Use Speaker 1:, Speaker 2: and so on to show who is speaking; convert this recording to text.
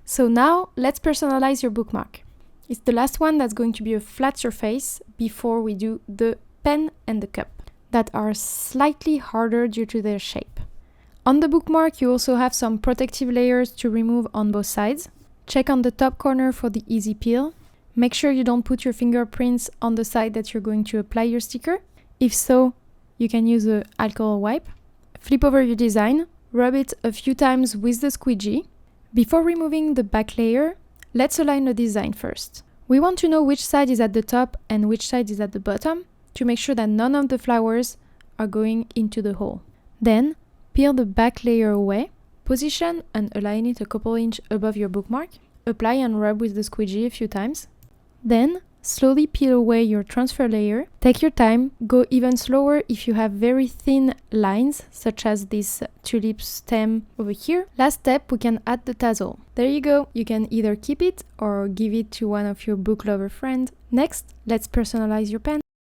Speaker 1: So now let's personalize your bookmark. It's the last one that's going to be a flat surface before we do the pen and the cup that are slightly harder due to their shape. On the bookmark, you also have some protective layers to remove on both sides. Check on the top corner for the easy peel. Make sure you don't put your fingerprints on the side that you're going to apply your sticker. If so, you can use an alcohol wipe. Flip over your design, rub it a few times with the squeegee. Before removing the back layer, let's align the design first. We want to know which side is at the top and which side is at the bottom to make sure that none of the flowers are going into the hole. Then, peel the back layer away, position and align it a couple inches above your bookmark. Apply and rub with the squeegee a few times. Then, slowly peel away your transfer layer. Take your time, go even slower if you have very thin lines, such as this tulip stem over here. Last step, we can add the tassel. There you go, you can either keep it or give it to one of your book lover friends. Next, let's personalize your pen.